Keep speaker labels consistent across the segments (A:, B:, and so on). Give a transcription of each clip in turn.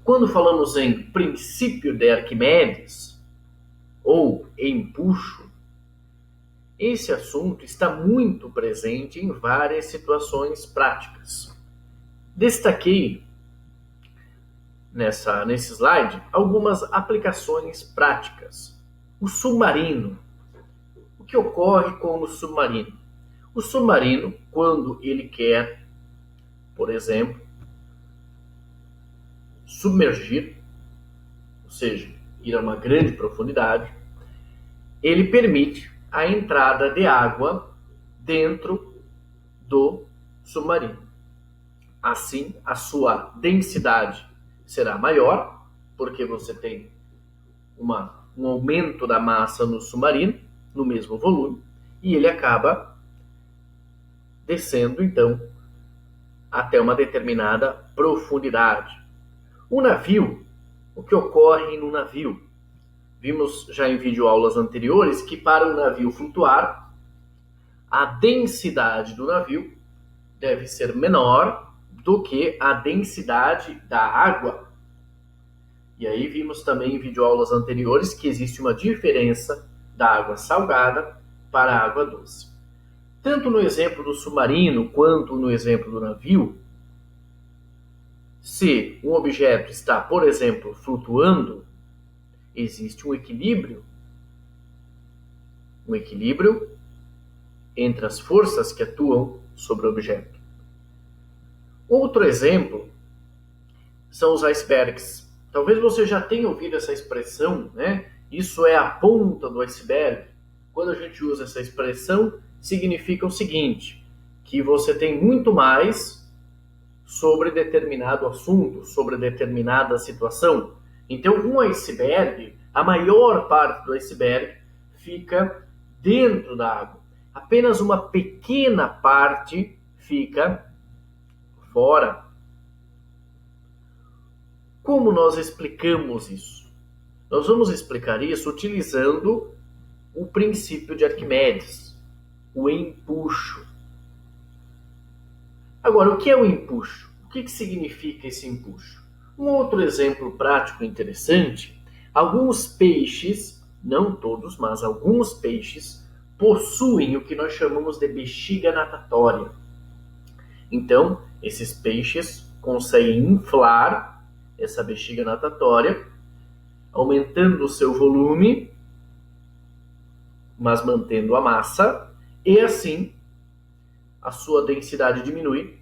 A: Quando falamos em princípio de Arquimedes ou empuxo, esse assunto está muito presente em várias situações práticas. Destaquei nesse slide algumas aplicações práticas. O submarino. O que ocorre com o submarino? O submarino, quando ele quer, por exemplo, submergir, ou seja, ir a uma grande profundidade, ele permite a entrada de água dentro do submarino. Assim, a sua densidade será maior, porque você tem um aumento da massa no submarino, no mesmo volume, e ele acaba descendo, então, até uma determinada profundidade. O navio, o que ocorre no navio? Vimos já em videoaulas anteriores que para o navio flutuar, a densidade do navio deve ser menor do que a densidade da água. E aí vimos também em videoaulas anteriores que existe uma diferença da água salgada para a água doce. Tanto no exemplo do submarino quanto no exemplo do navio, se um objeto está, por exemplo, flutuando, existe um equilíbrio entre as forças que atuam sobre o objeto. Outro exemplo são os icebergs. Talvez você já tenha ouvido essa expressão, né? Isso é a ponta do iceberg. Quando a gente usa essa expressão, significa o seguinte, que você tem muito mais sobre determinado assunto, sobre determinada situação. Então, um iceberg, a maior parte do iceberg fica dentro da água. Apenas uma pequena parte fica fora. Como nós explicamos isso? Nós vamos explicar isso utilizando o princípio de Arquimedes, o empuxo. Agora, o que é o empuxo? O que significa esse empuxo? Um outro exemplo prático interessante, alguns peixes, não todos, mas alguns peixes, possuem o que nós chamamos de bexiga natatória. Então, esses peixes conseguem inflar essa bexiga natatória, aumentando o seu volume, mas mantendo a massa, e assim a sua densidade diminui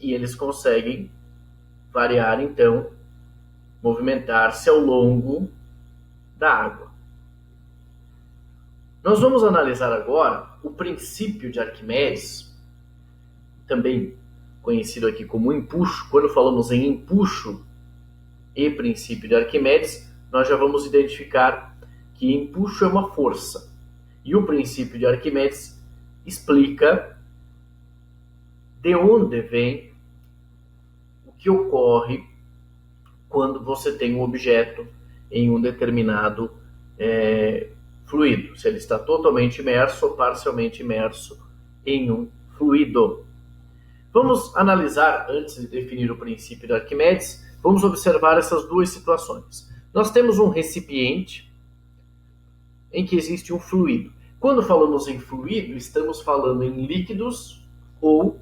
A: e eles conseguem variar, então, movimentar-se ao longo da água. Nós vamos analisar agora o princípio de Arquimedes, também conhecido aqui como empuxo. Quando falamos em empuxo e princípio de Arquimedes, nós já vamos identificar que empuxo é uma força. E o princípio de Arquimedes explica de onde vem o que ocorre quando você tem um objeto em um determinado fluido, se ele está totalmente imerso ou parcialmente imerso em um fluido. Vamos analisar, antes de definir o princípio de Arquimedes, vamos observar essas duas situações. Nós temos um recipiente em que existe um fluido. Quando falamos em fluido, estamos falando em líquidos ou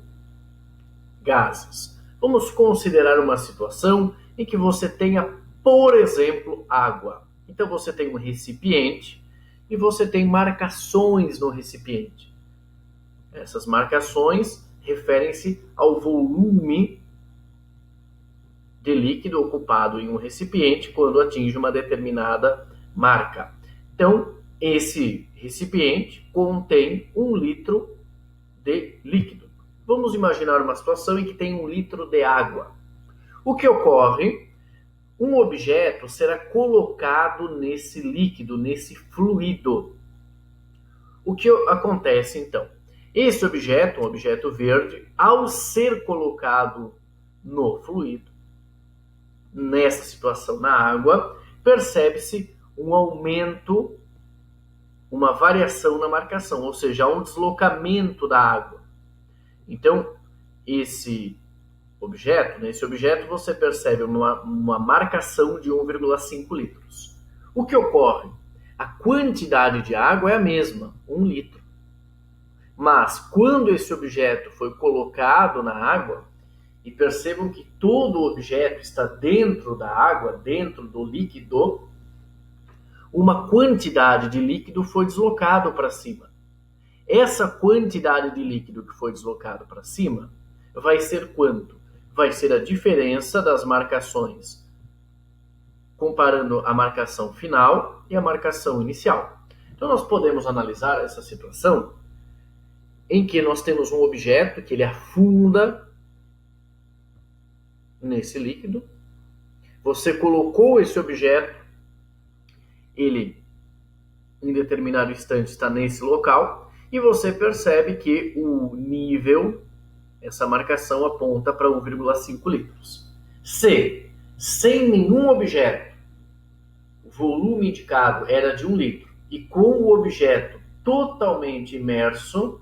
A: gases. Vamos considerar uma situação em que você tenha, por exemplo, água. Então você tem um recipiente e você tem marcações no recipiente. Essas marcações referem-se ao volume de líquido ocupado em um recipiente quando atinge uma determinada marca. Então, esse recipiente contém 1 litro de líquido. Vamos imaginar uma situação em que tem 1 litro de água. O que ocorre? Um objeto será colocado nesse líquido, nesse fluido. O que acontece então? Esse objeto, um objeto verde, ao ser colocado no fluido, nessa situação na água, percebe-se um aumento, uma variação na marcação, ou seja, um deslocamento da água. Então, esse objeto, nesse objeto você percebe uma marcação de 1,5 litros. O que ocorre? A quantidade de água é a mesma, 1 litro. Mas quando esse objeto foi colocado na água, e percebam que todo o objeto está dentro da água, dentro do líquido, uma quantidade de líquido foi deslocado para cima. Essa quantidade de líquido que foi deslocado para cima vai ser quanto? Vai ser a diferença das marcações, comparando a marcação final e a marcação inicial. Então nós podemos analisar essa situação em que nós temos um objeto que ele afunda nesse líquido. Você colocou esse objeto, ele em determinado instante está nesse local, e você percebe que o nível, essa marcação aponta para 1,5 litros. Se, sem nenhum objeto, o volume indicado era de 1 litro, e com o objeto totalmente imerso,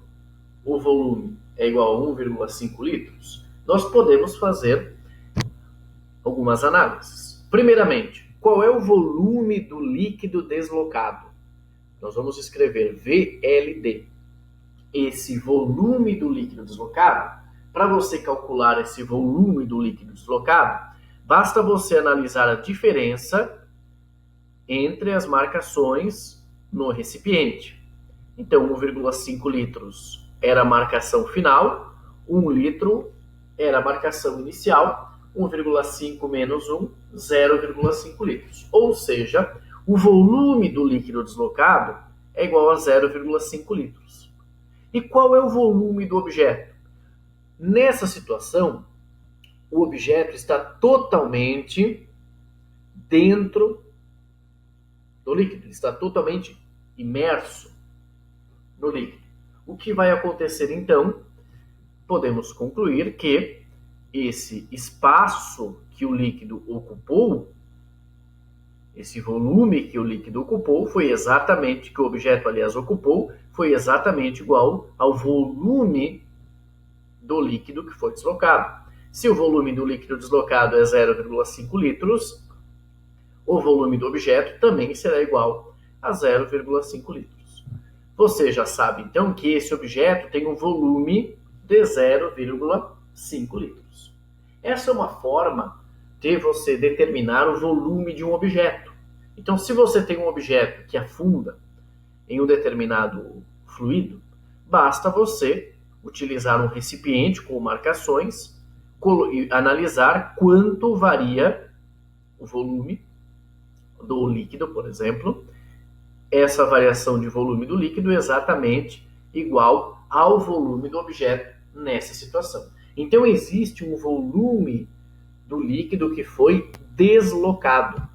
A: o volume é igual a 1,5 litros, nós podemos fazer algumas análises. Primeiramente, qual é o volume do líquido deslocado? Nós vamos escrever VLD. Esse volume do líquido deslocado, para você calcular esse volume do líquido deslocado, basta você analisar a diferença entre as marcações no recipiente. Então, 1,5 litros era a marcação final, 1 litro era a marcação inicial, 1,5 menos 1, 0,5 litros. Ou seja, o volume do líquido deslocado é igual a 0,5 litros. E qual é o volume do objeto? Nessa situação, o objeto está totalmente dentro do líquido, está totalmente imerso no líquido. O que vai acontecer então? Podemos concluir que esse espaço que o líquido ocupou, esse volume que o líquido ocupou, foi exatamente, que o objeto, aliás, ocupou, foi exatamente igual ao volume do líquido que foi deslocado. Se o volume do líquido deslocado é 0,5 litros, o volume do objeto também será igual a 0,5 litros. Você já sabe, então, que esse objeto tem um volume de 0,5 litros. Essa é uma forma de você determinar o volume de um objeto. Então, se você tem um objeto que afunda em um determinado fluido, basta você utilizar um recipiente com marcações e analisar quanto varia o volume do líquido, por exemplo. Essa variação de volume do líquido é exatamente igual ao volume do objeto nessa situação. Então, existe um volume do líquido que foi deslocado.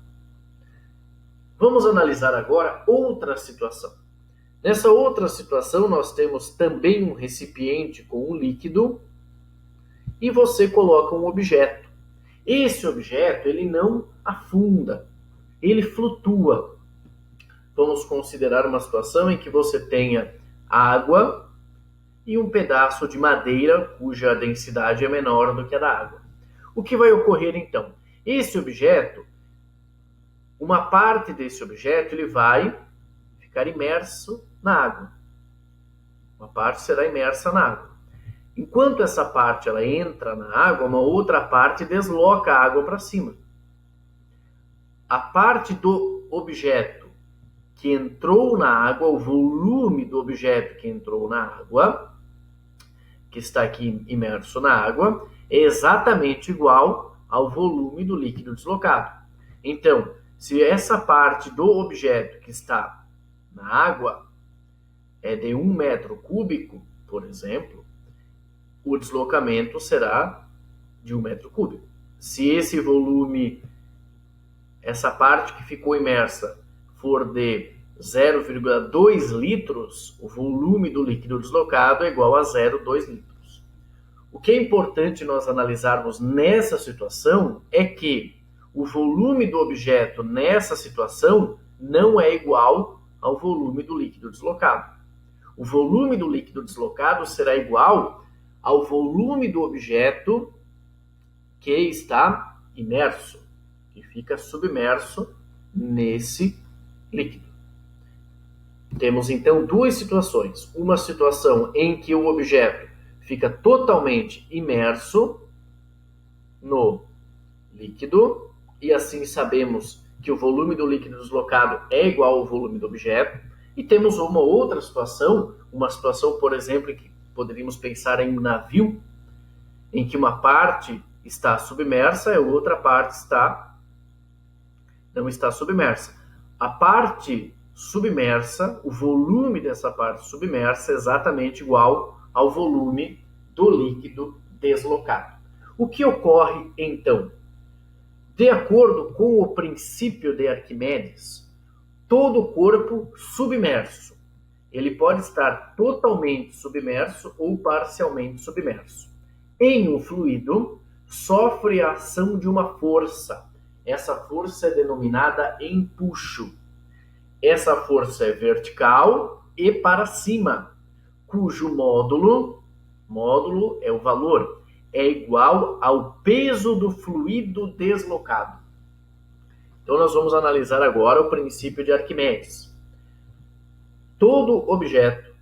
A: Vamos analisar agora outra situação. Nessa outra situação, nós temos também um recipiente com um líquido e você coloca um objeto. Esse objeto, ele não afunda, ele flutua. Vamos considerar uma situação em que você tenha água e um pedaço de madeira cuja densidade é menor do que a da água. O que vai ocorrer então? Esse objeto, uma parte desse objeto, ele vai ficar imerso na água. Uma parte será imersa na água. Enquanto essa parte ela entra na água, uma outra parte desloca a água para cima. A parte do objeto que entrou na água, o volume do objeto que entrou na água, que está aqui imerso na água, é exatamente igual ao volume do líquido deslocado. Então, se essa parte do objeto que está na água é de 1 metro cúbico, por exemplo, o deslocamento será de 1 metro cúbico. Se esse volume, essa parte que ficou imersa, for de 0,2 litros, o volume do líquido deslocado é igual a 0,2 litros. O que é importante nós analisarmos nessa situação é que o volume do objeto nessa situação não é igual ao volume do líquido deslocado. O volume do líquido deslocado será igual ao volume do objeto que está imerso, que fica submerso nesse líquido. Temos então duas situações. Uma situação em que o objeto fica totalmente imerso no líquido, e assim sabemos que o volume do líquido deslocado é igual ao volume do objeto. E temos uma outra situação, por exemplo, em que poderíamos pensar em um navio, em que uma parte está submersa e a outra parte não está submersa. A parte submersa, o volume dessa parte submersa é exatamente igual ao volume do líquido deslocado. O que ocorre então? De acordo com o princípio de Arquimedes, todo corpo submerso, ele pode estar totalmente submerso ou parcialmente submerso. Em um fluido, sofre a ação de uma força. Essa força é denominada empuxo. Essa força é vertical e para cima, cujo módulo é o valor, é igual ao peso do fluido deslocado. Então nós vamos analisar agora o princípio de Arquimedes. Todo objeto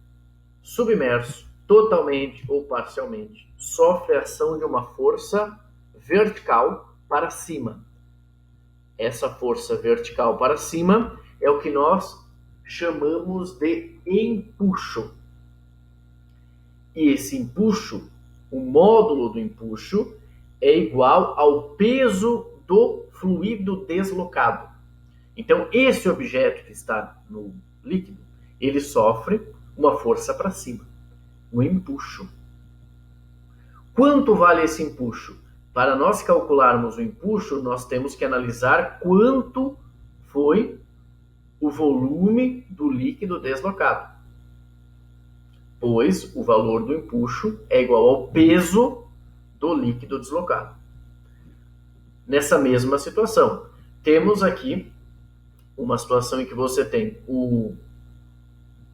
A: submerso, totalmente ou parcialmente, sofre a ação de uma força vertical para cima. Essa força vertical para cima é o que nós chamamos de empuxo. E esse empuxo, o módulo do empuxo, é igual ao peso do fluido deslocado. Então, esse objeto que está no líquido, ele sofre uma força para cima, um empuxo. Quanto vale esse empuxo? Para nós calcularmos o empuxo, nós temos que analisar quanto foi o volume do líquido deslocado, pois o valor do empuxo é igual ao peso do líquido deslocado. Nessa mesma situação, temos aqui uma situação em que você tem o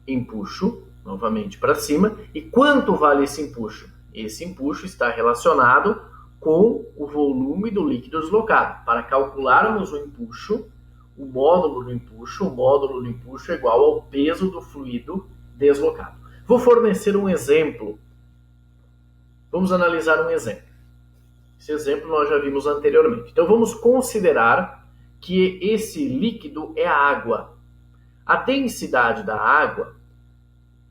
A: empuxo, novamente para cima, e quanto vale esse empuxo? Esse empuxo está relacionado com o volume do líquido deslocado. Para calcularmos o empuxo, o módulo do empuxo é igual ao peso do fluido deslocado. Vou fornecer um exemplo. Vamos analisar um exemplo. Esse exemplo nós já vimos anteriormente. Então vamos considerar que esse líquido é a água. A densidade da água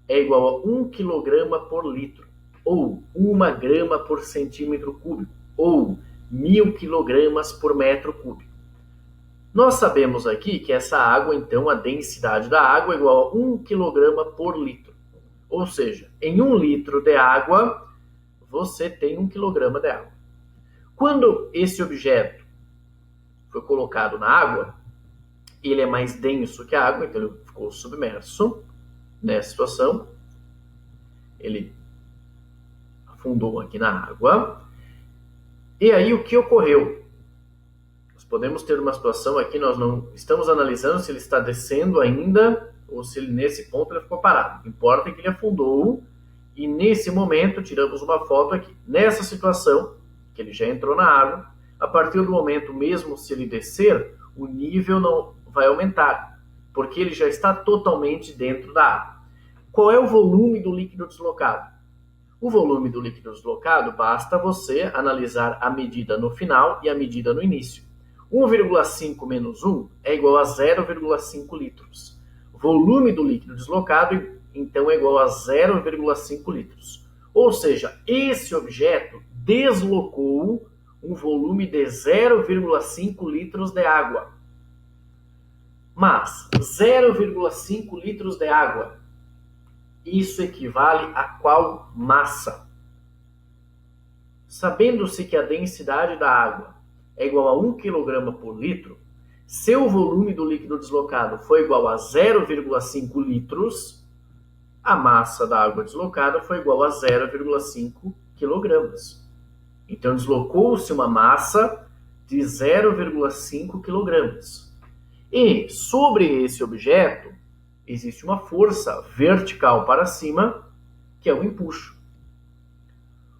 A: é igual a 1 kg por litro, ou 1 grama por centímetro cúbico, ou 1000 kg por metro cúbico. Nós sabemos aqui que essa água, então, a densidade da água é igual a 1 kg por litro. Ou seja, em 1 litro de água, você tem 1 kg de água. Quando esse objeto foi colocado na água, ele é mais denso que a água, então ele ficou submerso nessa situação. Ele afundou aqui na água. E aí o que ocorreu? Nós podemos ter uma situação aqui, nós não estamos analisando se ele está descendo ainda ou se ele, nesse ponto ele ficou parado. O que importa é que ele afundou e nesse momento tiramos uma foto aqui. Nessa situação, que ele já entrou na água, a partir do momento, mesmo se ele descer, o nível não vai aumentar, porque ele já está totalmente dentro da água. Qual é o volume do líquido deslocado? O volume do líquido deslocado, basta você analisar a medida no final e a medida no início. 1,5 menos 1 é igual a 0,5 litros. Volume do líquido deslocado, então, é igual a 0,5 litros. Ou seja, esse objeto deslocou um volume de 0,5 litros de água. Mas 0,5 litros de água, isso equivale a qual massa? Sabendo-se que a densidade da água é igual a 1 kg por litro, se o volume do líquido deslocado foi igual a 0,5 litros, a massa da água deslocada foi igual a 0,5 kg. Então, deslocou-se uma massa de 0,5 kg. E sobre esse objeto, existe uma força vertical para cima, que é o empuxo.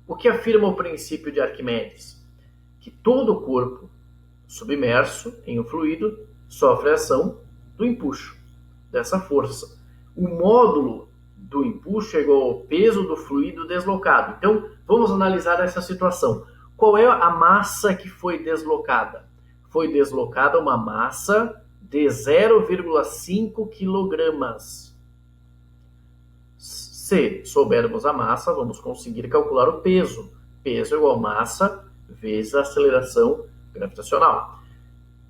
A: O que afirma o princípio de Arquimedes? que todo o corpo submerso em um fluido sofre a ação do empuxo, dessa força. O módulo do empuxo é igual ao peso do fluido deslocado. Então, vamos analisar essa situação. Qual é a massa que foi deslocada? Foi deslocada uma massa de 0,5 kg. Se soubermos a massa, vamos conseguir calcular o peso. Peso é igual a massa vezes a aceleração gravitacional.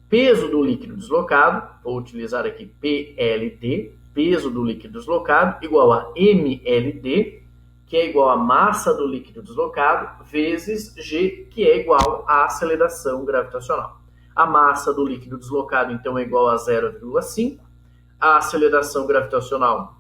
A: Peso do líquido deslocado, vou utilizar aqui PLD, peso do líquido deslocado, igual a MLD, que é igual a massa do líquido deslocado, vezes G, que é igual à aceleração gravitacional. A massa do líquido deslocado, então, é igual a 0,5. A aceleração gravitacional,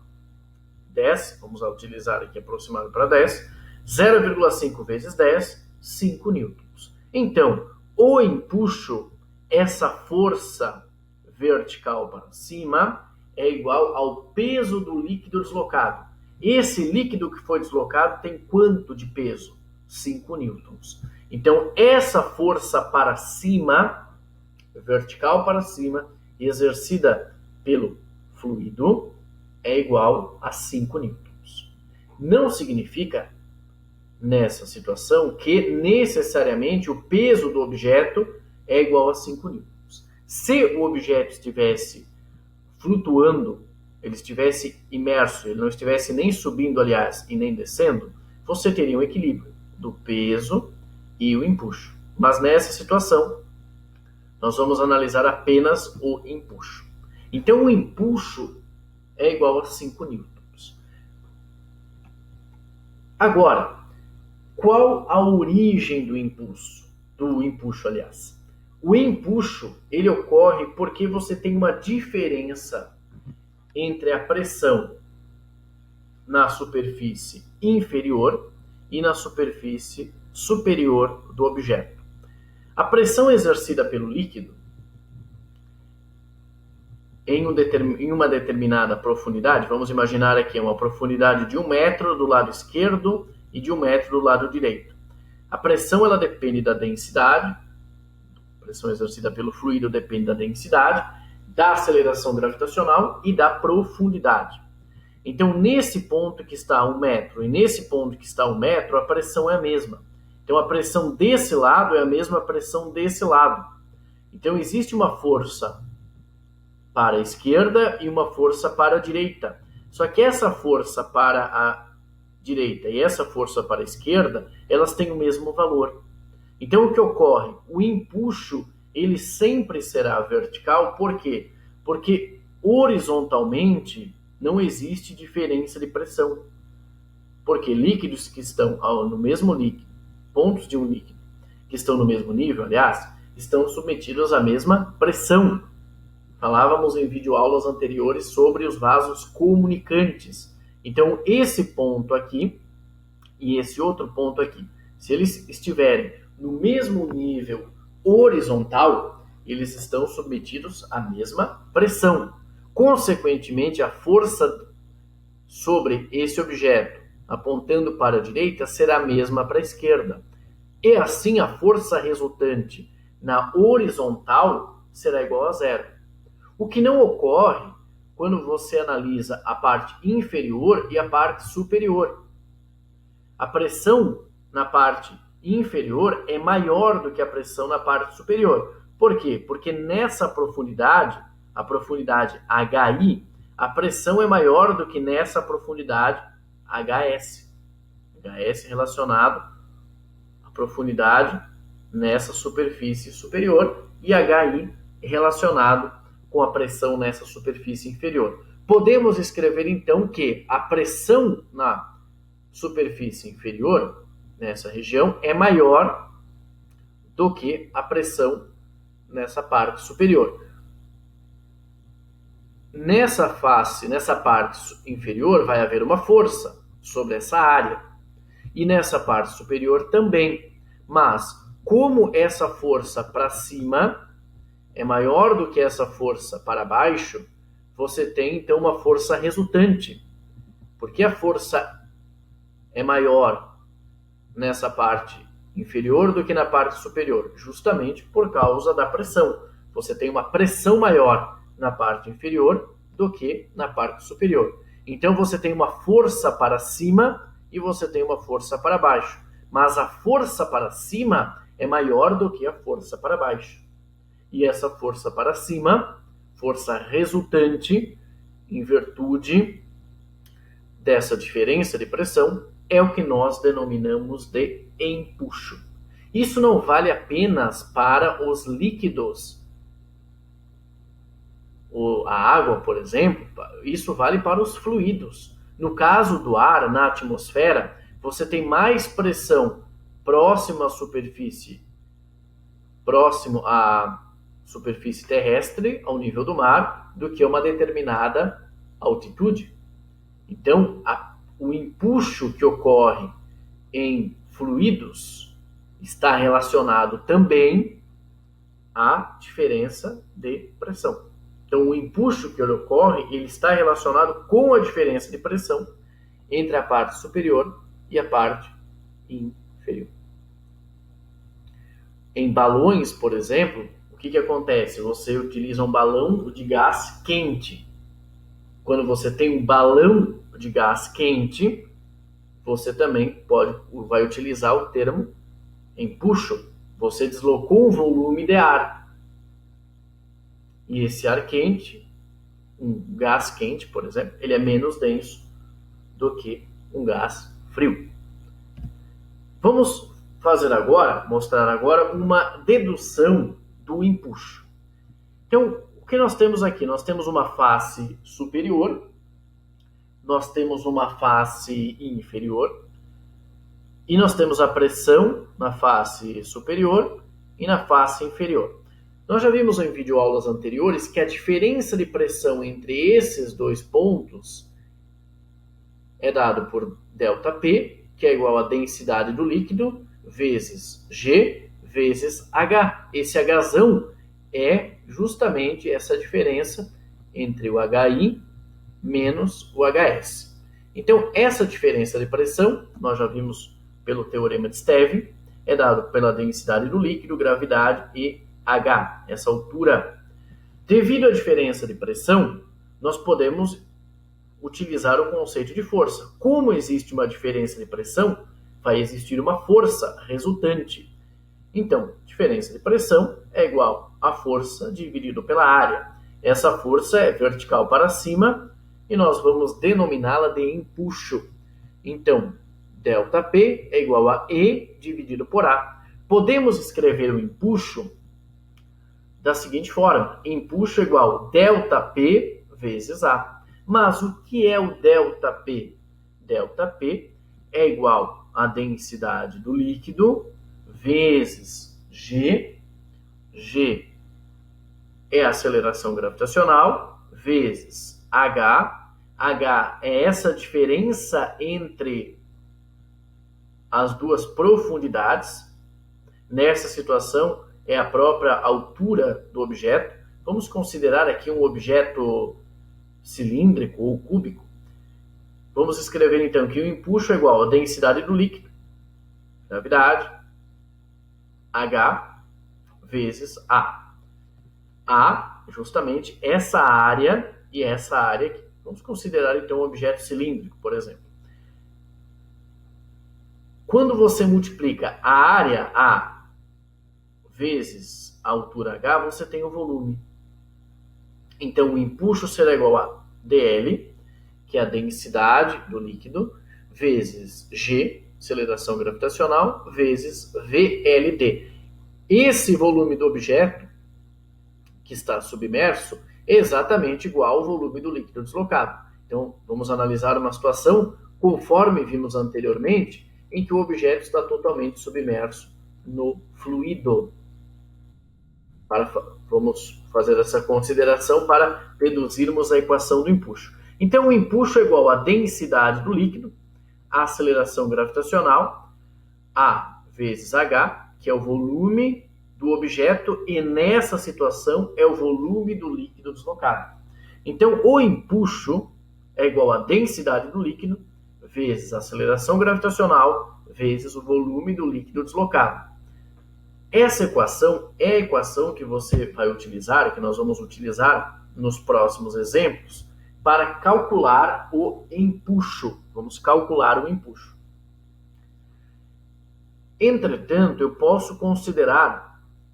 A: 10, vamos utilizar aqui aproximado para 10. 0,5 vezes 10, 5 newtons. Então, o empuxo, essa força vertical para cima, é igual ao peso do líquido deslocado. Esse líquido que foi deslocado tem quanto de peso? 5 newtons. Então, essa força para cima, vertical para cima, exercida pelo fluido, é igual a 5 newtons. Não significa, nessa situação, que necessariamente o peso do objeto é igual a 5 newtons. Se o objeto estivesse flutuando, ele estivesse imerso, ele não estivesse nem subindo, aliás, e nem descendo, você teria um equilíbrio do peso e o empuxo. Mas nessa situação, nós vamos analisar apenas o empuxo. Então, o empuxo é igual a 5 newtons. Agora, qual a origem do impulso? Do empuxo, aliás. O empuxo, ele ocorre porque você tem uma diferença entre a pressão na superfície inferior e na superfície superior do objeto. A pressão exercida pelo líquido em uma determinada profundidade, vamos imaginar aqui uma profundidade de 1 metro do lado esquerdo e de 1 metro do lado direito. A pressão, ela depende da densidade, a pressão exercida pelo fluido depende da densidade, da aceleração gravitacional e da profundidade. Então, nesse ponto que está 1 metro e nesse ponto que está 1 metro, a pressão é a mesma. Então, a pressão desse lado é a mesma pressão desse lado. Então, existe uma força para a esquerda e uma força para a direita. Só que essa força para a direita e essa força para a esquerda, elas têm o mesmo valor. Então, o que ocorre? O empuxo, ele sempre será vertical. Por quê? Porque horizontalmente não existe diferença de pressão. Porque líquidos que estão no mesmo líquido, pontos de um líquido que estão no mesmo nível, aliás, estão submetidos à mesma pressão. Falávamos em videoaulas anteriores sobre os vasos comunicantes. Então, esse ponto aqui e esse outro ponto aqui, se eles estiverem no mesmo nível horizontal, eles estão submetidos à mesma pressão. Consequentemente, a força sobre esse objeto apontando para a direita será a mesma para a esquerda. E assim, a força resultante na horizontal será igual a zero. O que não ocorre quando você analisa a parte inferior e a parte superior. A pressão na parte inferior é maior do que a pressão na parte superior. Por quê? Porque nessa profundidade, a profundidade HI, a pressão é maior do que nessa profundidade HS. HS relacionado à profundidade nessa superfície superior e HI relacionado com a pressão nessa superfície inferior. Podemos escrever então que a pressão na superfície inferior, nessa região, é maior do que a pressão nessa parte superior. Nessa face, nessa parte inferior, vai haver uma força sobre essa área. E nessa parte superior também. Mas, como essa força para cima é maior do que essa força para baixo, você tem então uma força resultante. Porque a força é maior nessa parte inferior do que na parte superior? Justamente por causa da pressão. Você tem uma pressão maior na parte inferior do que na parte superior. Então você tem uma força para cima e você tem uma força para baixo. Mas a força para cima é maior do que a força para baixo. E essa força para cima, força resultante, em virtude dessa diferença de pressão, é o que nós denominamos de empuxo. Isso não vale apenas para os líquidos. A água, por exemplo, isso vale para os fluidos. No caso do ar, na atmosfera, você tem mais pressão próximo à superfície terrestre, ao nível do mar, do que a uma determinada altitude. Então, o empuxo que ocorre em fluidos está relacionado também à diferença de pressão. Então, o empuxo que ocorre, ele está relacionado com a diferença de pressão entre a parte superior e a parte inferior. Em balões, por exemplo, o que acontece? Você utiliza um balão de gás quente. Quando você tem um balão de gás quente, você também vai utilizar o termo empuxo. Você deslocou um volume de ar. E esse ar quente, um gás quente, por exemplo, ele é menos denso do que um gás frio. Vamos mostrar agora uma dedução do empuxo. Então, o que nós temos aqui? Nós temos uma face superior, nós temos uma face inferior, e nós temos a pressão na face superior e na face inferior. Nós já vimos em videoaulas anteriores que a diferença de pressão entre esses dois pontos é dado por ΔP, que é igual à densidade do líquido, vezes G, vezes H. Esse Hzão é justamente essa diferença entre o HI menos o HS. Então, essa diferença de pressão, nós já vimos pelo teorema de Stevin, é dado pela densidade do líquido, gravidade e H, essa altura. Devido à diferença de pressão, nós podemos utilizar o conceito de força. Como existe uma diferença de pressão, vai existir uma força resultante. Então, diferença de pressão é igual a força dividido pela área. Essa força é vertical para cima e nós vamos denominá-la de empuxo. Então, ΔP é igual a E dividido por A. Podemos escrever o empuxo da seguinte forma: empuxo é igual a ΔP vezes A. Mas o que é o ΔP? ΔP é igual a densidade do líquido vezes G. G é a aceleração gravitacional vezes H. H é essa diferença entre as duas profundidades. Nessa situação, é a própria altura do objeto. Vamos considerar aqui um objeto cilíndrico ou cúbico. Vamos escrever então que o empuxo é igual à densidade do líquido, gravidade, H vezes A. A, justamente essa área e essa área aqui. Vamos considerar então um objeto cilíndrico, por exemplo. Quando você multiplica a área A vezes a altura H, você tem o volume. Então, o empuxo será igual a dL, que é a densidade do líquido, vezes G, aceleração gravitacional, vezes VLD. Esse volume do objeto, que está submerso, é exatamente igual ao volume do líquido deslocado. Então, vamos analisar uma situação conforme vimos anteriormente, em que o objeto está totalmente submerso no fluido. Vamos fazer essa consideração para deduzirmos a equação do empuxo. Então, o empuxo é igual à densidade do líquido, a aceleração gravitacional, A vezes H, que é o volume do objeto, e nessa situação é o volume do líquido deslocado. Então, o empuxo é igual à densidade do líquido vezes a aceleração gravitacional vezes o volume do líquido deslocado. Essa equação é a equação que você vai utilizar, que nós vamos utilizar nos próximos exemplos, para calcular o empuxo. Vamos calcular o empuxo. Entretanto, eu posso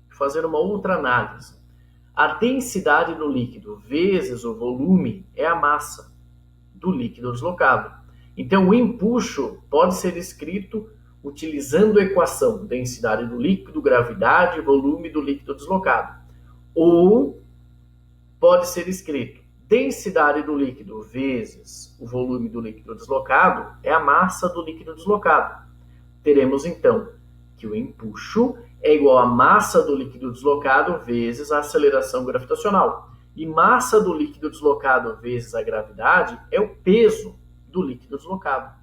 A: fazer uma outra análise. A densidade do líquido vezes o volume é a massa do líquido deslocado. Então, o empuxo pode ser escrito utilizando a equação densidade do líquido, gravidade e volume do líquido deslocado. Ou pode ser escrito densidade do líquido vezes o volume do líquido deslocado é a massa do líquido deslocado. Teremos, então, que o empuxo é igual à massa do líquido deslocado vezes a aceleração gravitacional. E massa do líquido deslocado vezes a gravidade é o peso do líquido deslocado.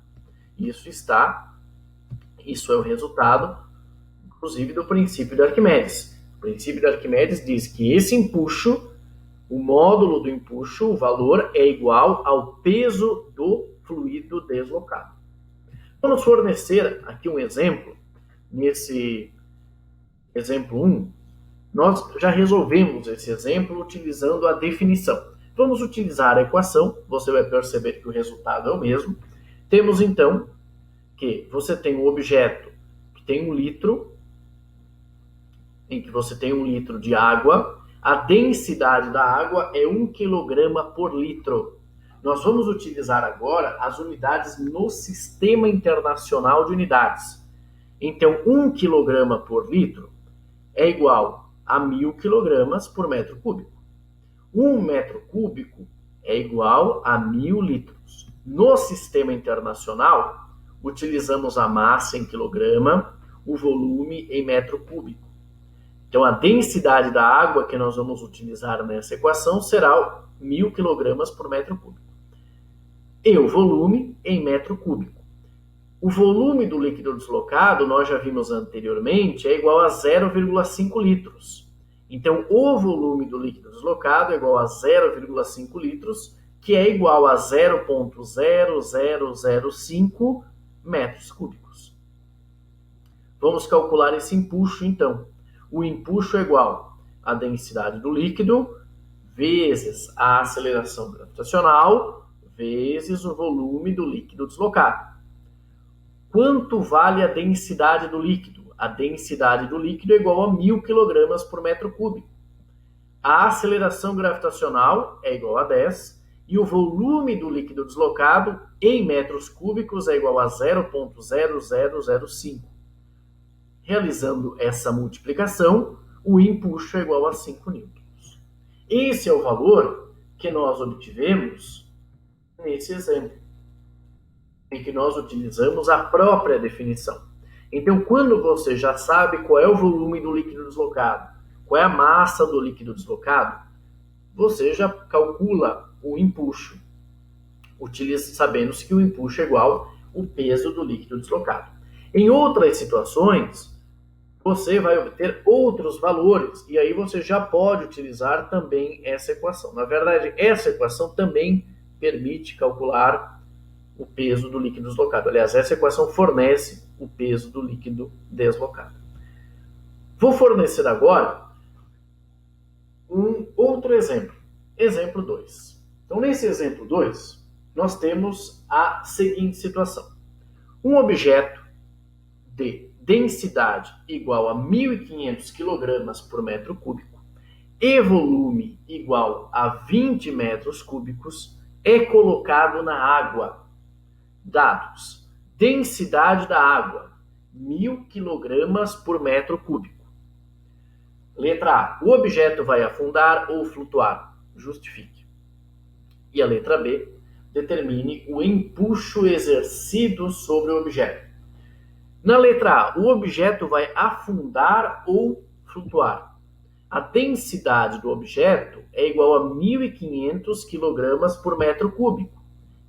A: Isso é o resultado, inclusive, do princípio de Arquimedes. O princípio de Arquimedes diz que esse empuxo, o módulo do empuxo, o valor, é igual ao peso do fluido deslocado. Vamos fornecer aqui um exemplo. Nesse exemplo 1, nós já resolvemos esse exemplo utilizando a definição. Vamos utilizar a equação, você vai perceber que o resultado é o mesmo. Temos, então, que você tem um objeto que tem 1 litro, em que você tem 1 litro de água, a densidade da água é 1 kg por litro. Nós vamos utilizar agora as unidades no Sistema Internacional de Unidades. Então, 1 kg por litro é igual a 1.000 kg por metro cúbico. 1 metro cúbico é igual a 1.000 litros. No Sistema Internacional, utilizamos a massa em quilograma, o volume em metro cúbico. Então, a densidade da água que nós vamos utilizar nessa equação será 1.000 kg por metro cúbico. E o volume em metro cúbico. O volume do líquido deslocado, nós já vimos anteriormente, é igual a 0,5 litros. Então, o volume do líquido deslocado é igual a 0,5 litros, que é igual a 0,0005 metros cúbicos. Vamos calcular esse empuxo, então. O empuxo é igual à densidade do líquido vezes a aceleração gravitacional vezes o volume do líquido deslocado. Quanto vale a densidade do líquido? A densidade do líquido é igual a 1.000 kg por metro cúbico. A aceleração gravitacional é igual a 10 e o volume do líquido deslocado em metros cúbicos é igual a 0,0005. Realizando essa multiplicação, o empuxo é igual a 5 newtons. Esse é o valor que nós obtivemos nesse exemplo, em que nós utilizamos a própria definição. Então, quando você já sabe qual é o volume do líquido deslocado, qual é a massa do líquido deslocado, você já calcula o empuxo, sabendo-se que o empuxo é igual ao peso do líquido deslocado. Em outras situações, você vai obter outros valores, e aí você já pode utilizar também essa equação. Na verdade, essa equação também permite calcular o peso do líquido deslocado. Aliás, essa equação fornece o peso do líquido deslocado. Vou fornecer agora um outro exemplo. Exemplo 2. Então, nesse exemplo 2, nós temos a seguinte situação. Um objeto de densidade igual a 1.500 kg por metro cúbico e volume igual a 20 metros cúbicos é colocado na água. Dados: densidade da água, 1.000 kg por metro cúbico. Letra A. O objeto vai afundar ou flutuar? Justifique. E a letra B. Determine o empuxo exercido sobre o objeto. Na letra A, o objeto vai afundar ou flutuar. A densidade do objeto é igual a 1.500 kg por metro cúbico.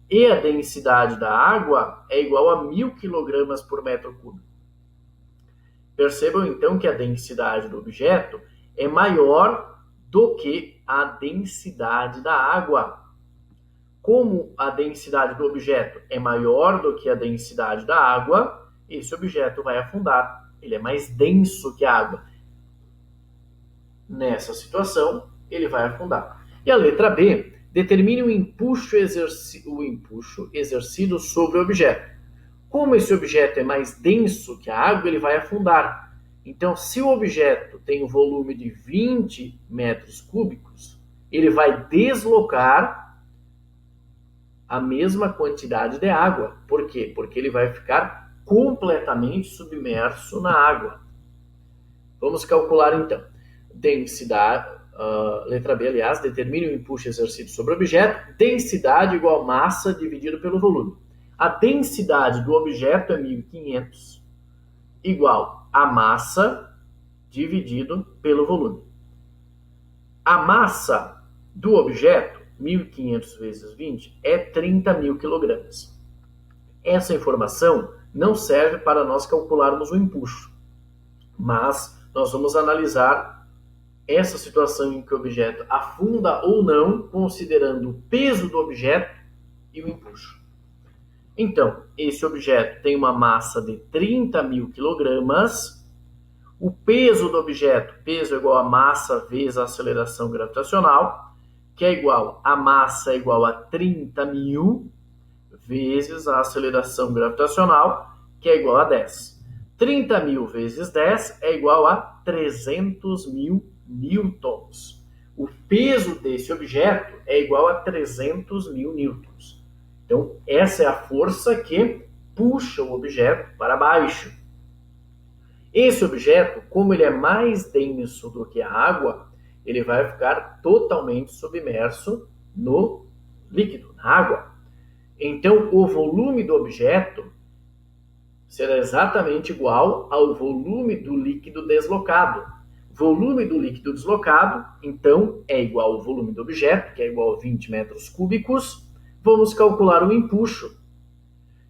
A: E a densidade da água é igual a 1.000 kg por metro cúbico. Percebam, então, que a densidade do objeto é maior do que a densidade da água. como a densidade do objeto é maior do que a densidade da água, esse objeto vai afundar. Ele é mais denso que a água. Nessa situação, ele vai afundar. E a letra B, determine o empuxo exercido sobre o objeto. Como esse objeto é mais denso que a água, ele vai afundar. Então, se o objeto tem um volume de 20 metros cúbicos, ele vai deslocar a mesma quantidade de água. Por quê? Porque ele vai ficar completamente submerso na água. Vamos calcular então. Densidade, letra B, aliás, determine o empuxo exercido sobre o objeto. Densidade igual a massa dividido pelo volume. A densidade do objeto é 1.500, igual a massa dividido pelo volume. A massa do objeto, 1.500 vezes 20, é 30.000 quilogramas. Essa informação não serve para nós calcularmos o empuxo, mas nós vamos analisar essa situação em que o objeto afunda ou não, considerando o peso do objeto e o empuxo. Então, esse objeto tem uma massa de 30.000 quilogramas. O peso do objeto, peso é igual a massa vezes a aceleração gravitacional, que é igual a massa é igual a 30.000 vezes a aceleração gravitacional, que é igual a 10. 30.000 vezes 10 é igual a 300.000 newtons. O peso desse objeto é igual a 300.000 newtons. Então, essa é a força que puxa o objeto para baixo. Esse objeto, como ele é mais denso do que a água, ele vai ficar totalmente submerso no líquido, na água. Então, o volume do objeto será exatamente igual ao volume do líquido deslocado. Volume do líquido deslocado, então, é igual ao volume do objeto, que é igual a 20 metros cúbicos. Vamos calcular o empuxo.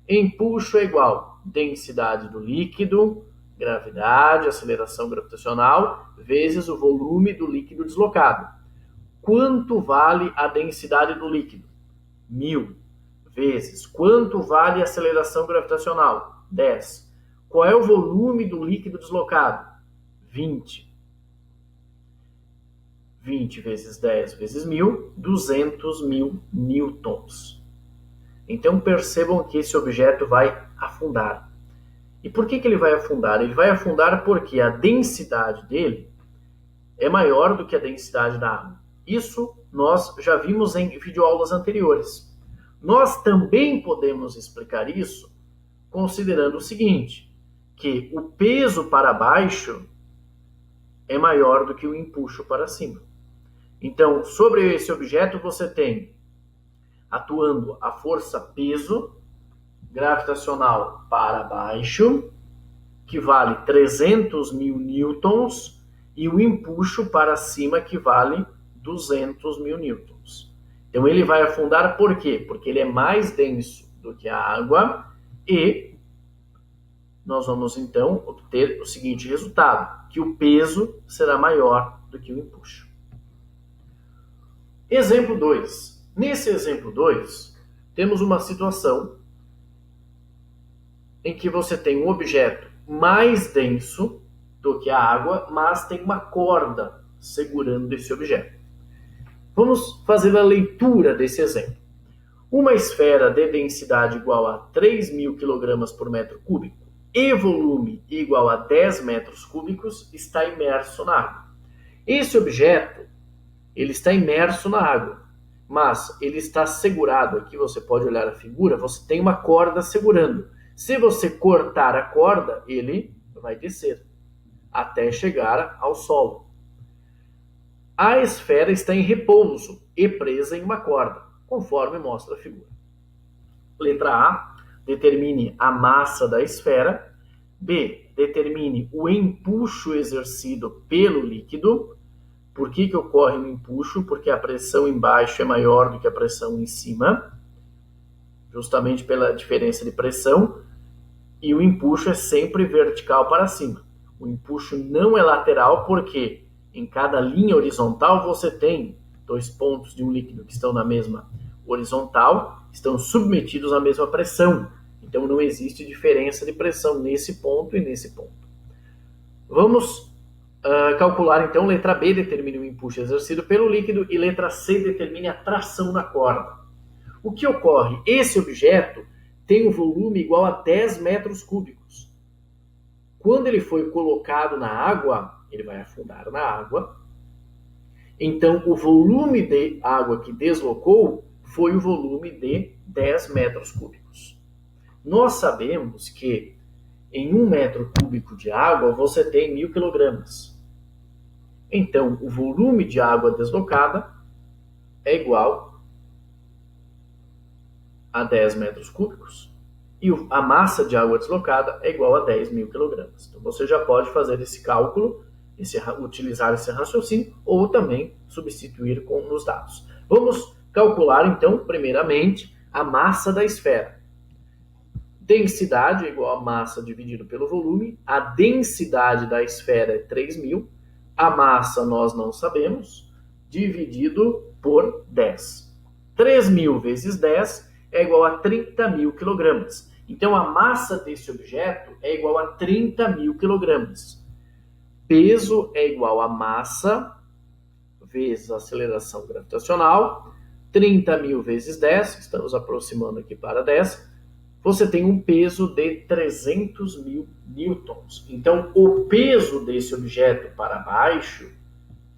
A: Empuxo é igual a densidade do líquido, gravidade, aceleração gravitacional, vezes o volume do líquido deslocado. Quanto vale a densidade do líquido? 1.000. Vezes. Quanto vale a aceleração gravitacional? 10. Qual é o volume do líquido deslocado? 20. 20 vezes 10 vezes 1.000, 200.000 newtons. Então percebam que esse objeto vai afundar. E por que ele vai afundar? Ele vai afundar porque a densidade dele é maior do que a densidade da água. Isso nós já vimos em videoaulas anteriores. Nós também podemos explicar isso considerando o seguinte, que o peso para baixo é maior do que o empuxo para cima. Então, sobre esse objeto você tem atuando a força peso gravitacional para baixo, que vale 300.000 newtons, e o empuxo para cima, que vale 200.000 newtons. Então ele vai afundar por quê? Porque ele é mais denso do que a água e nós vamos então obter o seguinte resultado, que o peso será maior do que o empuxo. Exemplo 2. Nesse exemplo 2, temos uma situação em que você tem um objeto mais denso do que a água, mas tem uma corda segurando esse objeto. Vamos fazer a leitura desse exemplo. Uma esfera de densidade igual a 3.000 kg por metro cúbico e volume igual a 10 metros cúbicos está imerso na água. Esse objeto ele está imerso na água, mas ele está segurado. Aqui você pode olhar a figura, você tem uma corda segurando. Se você cortar a corda, ele vai descer até chegar ao solo. A esfera está em repouso e presa em uma corda, conforme mostra a figura. Letra A, determine a massa da esfera. B, determine o empuxo exercido pelo líquido. Por que ocorre um empuxo? Porque a pressão embaixo é maior do que a pressão em cima, justamente pela diferença de pressão, e o empuxo é sempre vertical para cima. O empuxo não é lateral porque em cada linha horizontal você tem 2 pontos de um líquido que estão na mesma horizontal estão submetidos à mesma pressão. Então não existe diferença de pressão nesse ponto e nesse ponto. Vamos calcular então, letra B determine o empuxo exercido pelo líquido e letra C determine a tração na corda. O que ocorre? Esse objeto tem um volume igual a 10 metros cúbicos. Quando ele foi colocado na água, ele vai afundar na água. Então, o volume de água que deslocou foi o volume de 10 metros cúbicos. Nós sabemos que em 1 metro cúbico de água você tem 1.000 quilogramas. Então, o volume de água deslocada é igual a 10 metros cúbicos e a massa de água deslocada é igual a 10.000 quilogramas. Então, você já pode fazer esse cálculo, utilizar esse raciocínio ou também substituir nos dados. Vamos calcular, então, primeiramente, a massa da esfera. Densidade é igual a massa dividido pelo volume. A densidade da esfera é 3.000. A massa nós não sabemos, dividido por 10. 3.000 vezes 10 é igual a 30.000 quilogramas. Então, a massa desse objeto é igual a 30.000 quilogramas. Peso é igual a massa vezes a aceleração gravitacional. 30.000 vezes 10, estamos aproximando aqui para 10, você tem um peso de 300.000 newtons. Então, o peso desse objeto para baixo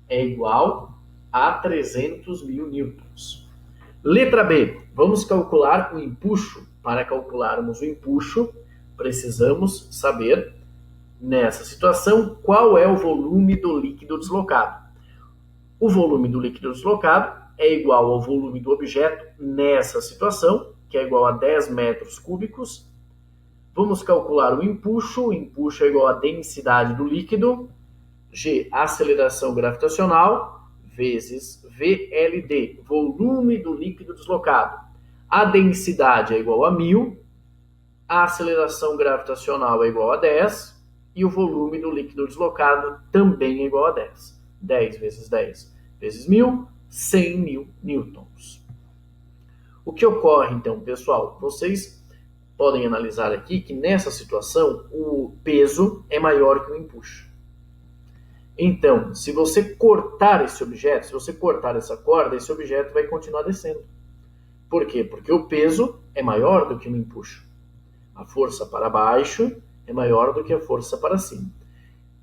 A: é igual a 300.000 newtons. Letra B, vamos calcular o empuxo. Para calcularmos o empuxo, precisamos saber, nessa situação, qual é o volume do líquido deslocado. O volume do líquido deslocado é igual ao volume do objeto nessa situação, que é igual a 10 metros cúbicos. Vamos calcular o empuxo. O empuxo é igual à densidade do líquido, G, aceleração gravitacional, vezes VLD, volume do líquido deslocado. A densidade é igual a 1.000, a aceleração gravitacional é igual a 10 e o volume do líquido deslocado também é igual a 10. 10 vezes 10 vezes 1.000, 100.000 newtons. O que ocorre, então, pessoal? Vocês podem analisar aqui que nessa situação o peso é maior que o empuxo. Então, se você cortar esse objeto, se você cortar essa corda, esse objeto vai continuar descendo. Por quê? Porque o peso é maior do que o empuxo. A força para baixo é maior do que a força para cima.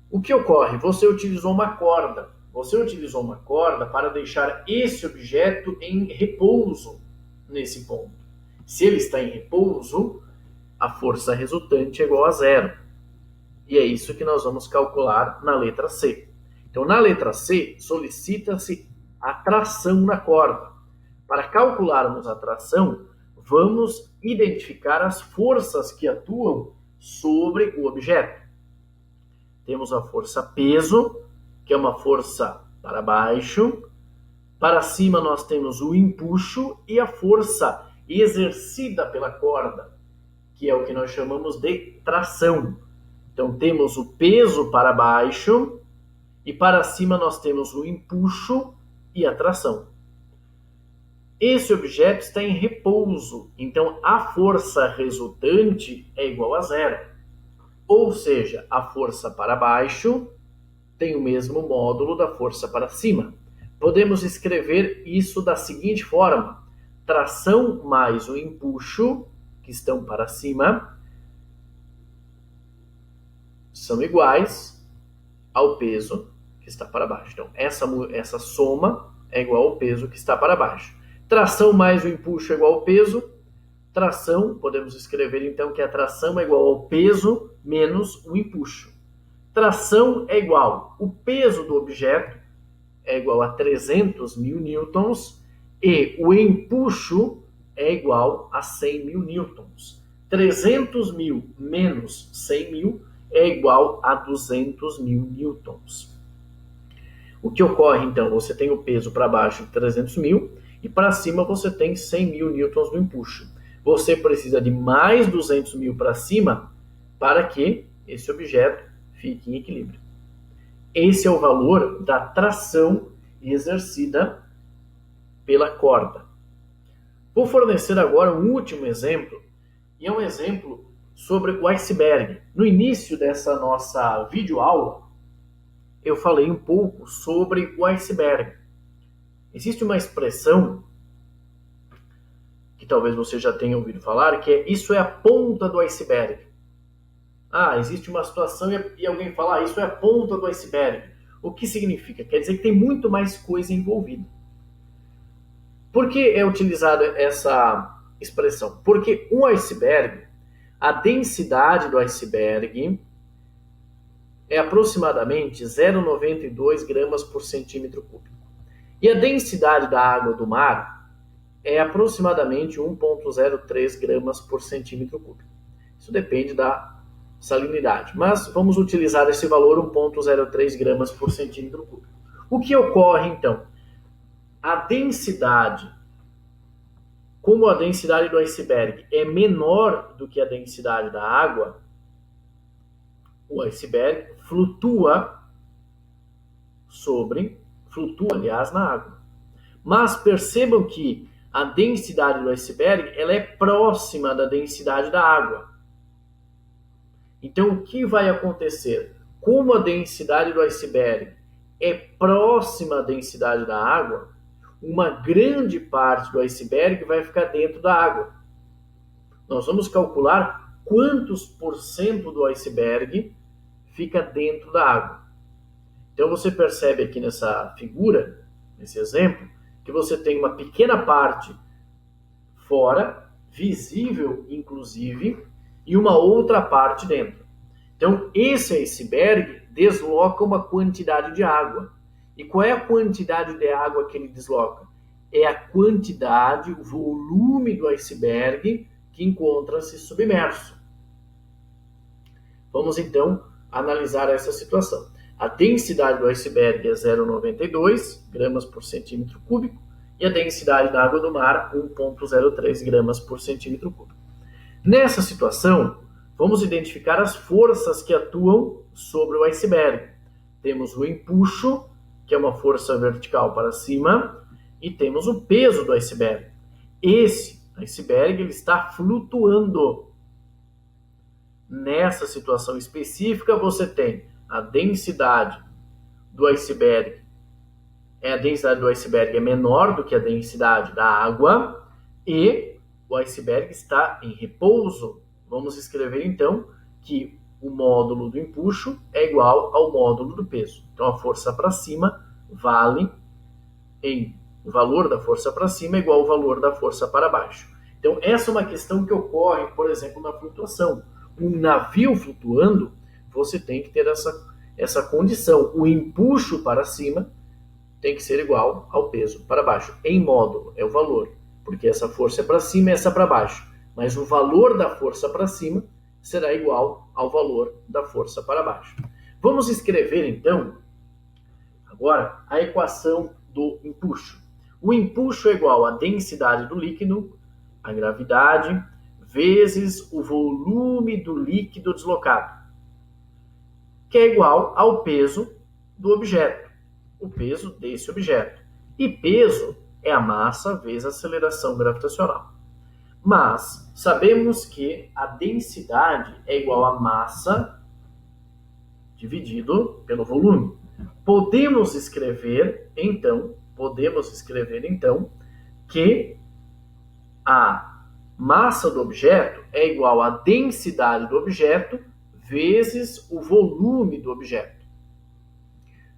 A: O que ocorre? Você utilizou uma corda. Você utilizou uma corda para deixar esse objeto em repouso nesse ponto. Se ele está em repouso, a força resultante é igual a 0. E é isso que nós vamos calcular na letra C. Então, na letra C, solicita-se a tração na corda. Para calcularmos a tração, vamos identificar as forças que atuam sobre o objeto. Temos a força peso, que é uma força para baixo. Para cima nós temos o empuxo e a força exercida pela corda, que é o que nós chamamos de tração. Então temos o peso para baixo e para cima nós temos o empuxo e a tração. Esse objeto está em repouso, então a força resultante é igual a 0. Ou seja, a força para baixo tem o mesmo módulo da força para cima. Podemos escrever isso da seguinte forma: tração mais o empuxo, que estão para cima, são iguais ao peso que está para baixo. Então, essa soma é igual ao peso que está para baixo. Tração mais o empuxo é igual ao peso. Tração, podemos escrever então que a tração é igual ao peso menos o empuxo. Tração é igual, o peso do objeto é igual a 300.000 newtons e o empuxo é igual a 100.000 newtons. 300.000 menos 100.000 é igual a 200.000 newtons. O que ocorre então? Você tem o peso para baixo de 300.000 e para cima você tem 100.000 newtons do empuxo. Você precisa de mais 200.000 para cima para que esse objeto fique em equilíbrio. Esse é o valor da tração exercida pela corda. Vou fornecer agora um último exemplo, e é um exemplo sobre o iceberg. No início dessa nossa videoaula, eu falei um pouco sobre o iceberg. Existe uma expressão que talvez você já tenha ouvido falar, que é isso é a ponta do iceberg. Existe uma situação e alguém fala, isso é a ponta do iceberg. O que significa? Quer dizer que tem muito mais coisa envolvida. Por que é utilizada essa expressão? Porque um iceberg, a densidade do iceberg é aproximadamente 0,92 gramas por centímetro cúbico. E a densidade da água do mar é aproximadamente 1,03 gramas por centímetro cúbico. Isso depende da salinidade, mas vamos utilizar esse valor 1,03 gramas por centímetro cúbico. O que ocorre então? A densidade, como a densidade do iceberg é menor do que a densidade da água, o iceberg flutua, aliás, na água. Mas percebam que a densidade do iceberg ela é próxima da densidade da água. Então, o que vai acontecer? Como a densidade do iceberg é próxima à densidade da água, uma grande parte do iceberg vai ficar dentro da água. Nós vamos calcular quantos por cento do iceberg fica dentro da água. Então, você percebe aqui nessa figura, nesse exemplo, que você tem uma pequena parte fora, visível inclusive, e uma outra parte dentro. Então, esse iceberg desloca uma quantidade de água. E qual é a quantidade de água que ele desloca? É a quantidade, o volume do iceberg que encontra-se submerso. Vamos, então, analisar essa situação. A densidade do iceberg é 0,92 gramas por centímetro cúbico e a densidade da água do mar 1,03 gramas por centímetro cúbico. Nessa situação, vamos identificar as forças que atuam sobre o iceberg. Temos o empuxo, que é uma força vertical para cima, e temos o peso do iceberg. Esse iceberg ele está flutuando. Nessa situação específica, você tem a densidade do iceberg. A densidade do iceberg é menor do que a densidade da água e o iceberg está em repouso. Vamos escrever, então, que o módulo do empuxo é igual ao módulo do peso. Então, a força para cima o valor da força para cima é igual ao valor da força para baixo. Então, essa é uma questão que ocorre, por exemplo, na flutuação. Um navio flutuando, você tem que ter essa condição. O empuxo para cima tem que ser igual ao peso para baixo. Em módulo, é o valor, porque essa força é para cima e essa para baixo. Mas o valor da força para cima será igual ao valor da força para baixo. Vamos escrever, então, agora, a equação do empuxo. O empuxo é igual à densidade do líquido, a gravidade, vezes o volume do líquido deslocado, que é igual ao peso do objeto, o peso desse objeto. E peso é a massa vezes a aceleração gravitacional. Mas sabemos que a densidade é igual a massa dividido pelo volume. Podemos escrever, então, que a massa do objeto é igual à densidade do objeto vezes o volume do objeto.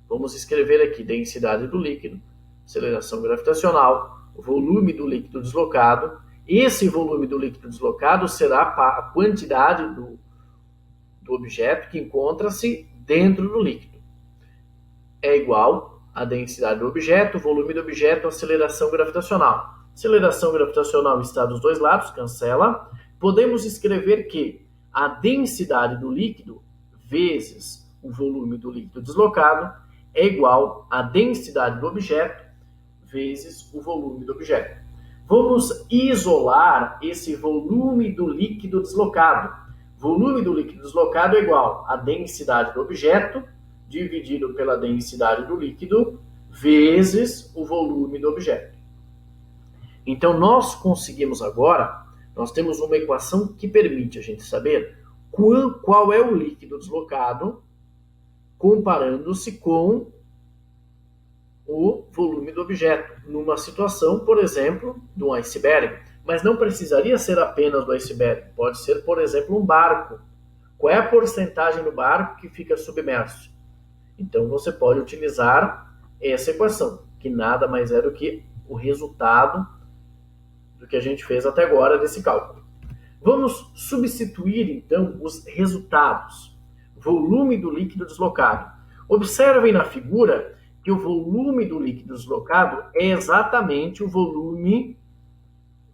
A: Vamos escrever aqui densidade do líquido, aceleração gravitacional, volume do líquido deslocado. Esse volume do líquido deslocado será a quantidade do objeto que encontra-se dentro do líquido. É igual a densidade do objeto, volume do objeto, aceleração gravitacional. Aceleração gravitacional está dos dois lados, cancela. Podemos escrever que a densidade do líquido vezes o volume do líquido deslocado é igual à densidade do objeto vezes o volume do objeto. Vamos isolar esse volume do líquido deslocado. Volume do líquido deslocado é igual à densidade do objeto dividido pela densidade do líquido vezes o volume do objeto. Então, nós conseguimos agora, nós temos uma equação que permite a gente saber qual é o líquido deslocado comparando-se com o volume do objeto, numa situação, por exemplo, de um iceberg. Mas não precisaria ser apenas do iceberg, pode ser, por exemplo, um barco. Qual é a porcentagem do barco que fica submerso? Então, você pode utilizar essa equação, que nada mais é do que o resultado do que a gente fez até agora desse cálculo. Vamos substituir, então, os resultados. Volume do líquido deslocado. Observem na figura que o volume do líquido deslocado é exatamente o volume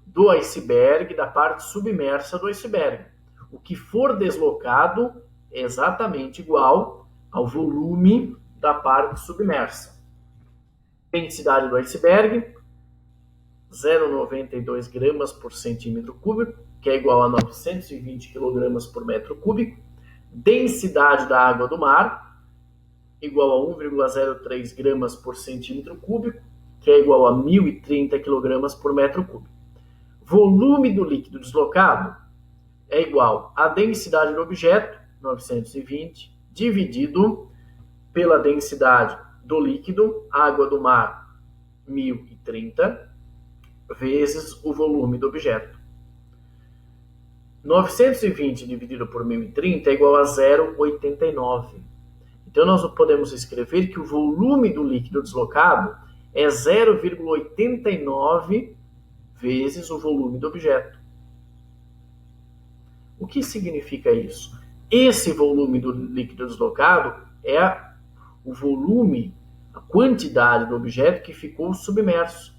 A: do iceberg, da parte submersa do iceberg. O que for deslocado é exatamente igual ao volume da parte submersa. Densidade do iceberg, 0,92 gramas por centímetro cúbico, que é igual a 920 kg por metro cúbico. Densidade da água do mar, igual a 1,03 gramas por centímetro cúbico, que é igual a 1.030 kg por metro cúbico. Volume do líquido deslocado é igual à densidade do objeto, 920, dividido pela densidade do líquido, água do mar, 1.030, vezes o volume do objeto. 920 dividido por 1.030 é igual a 0,89. Então, nós podemos escrever que o volume do líquido deslocado é 0,89 vezes o volume do objeto. O que significa isso? Esse volume do líquido deslocado é o volume, a quantidade do objeto que ficou submerso.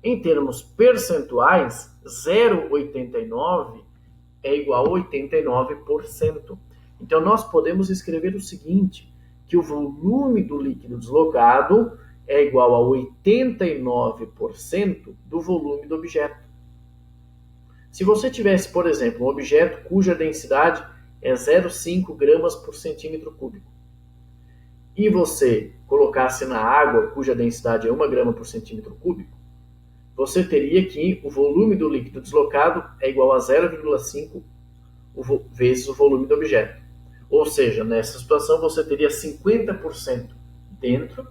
A: Em termos percentuais, 0,89 é igual a 89%. Então, nós podemos escrever o seguinte, que o volume do líquido deslocado é igual a 89% do volume do objeto. Se você tivesse, por exemplo, um objeto cuja densidade é 0,5 gramas por centímetro cúbico, e você colocasse na água cuja densidade é 1 grama por centímetro cúbico, você teria que o volume do líquido deslocado é igual a 0,5 vezes o volume do objeto. Ou seja, nessa situação você teria 50% dentro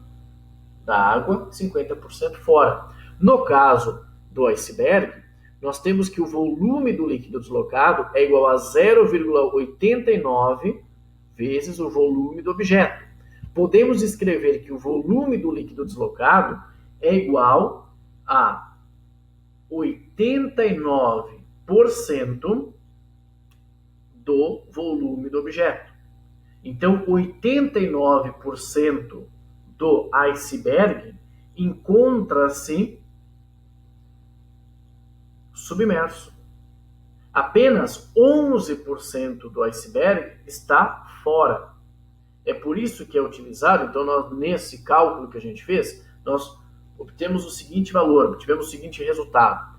A: da água, 50% fora. No caso do iceberg, nós temos que o volume do líquido deslocado é igual a 0,89 vezes o volume do objeto. Podemos escrever que o volume do líquido deslocado é igual a 89% do volume do objeto. Então, 89% do iceberg encontra-se submerso. Apenas 11% do iceberg está fora. É por isso que é utilizado, então, nesse cálculo que a gente fez, nós obtemos o seguinte valor, obtivemos o seguinte resultado,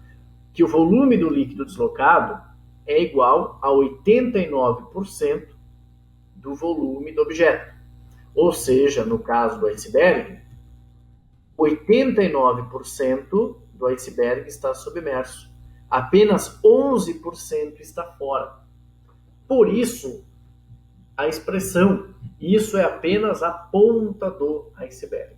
A: que o volume do líquido deslocado é igual a 89% do volume do objeto. Ou seja, no caso do iceberg, 89% do iceberg está submerso. Apenas 11% está fora. Por isso, a expressão, isso é apenas a ponta do iceberg.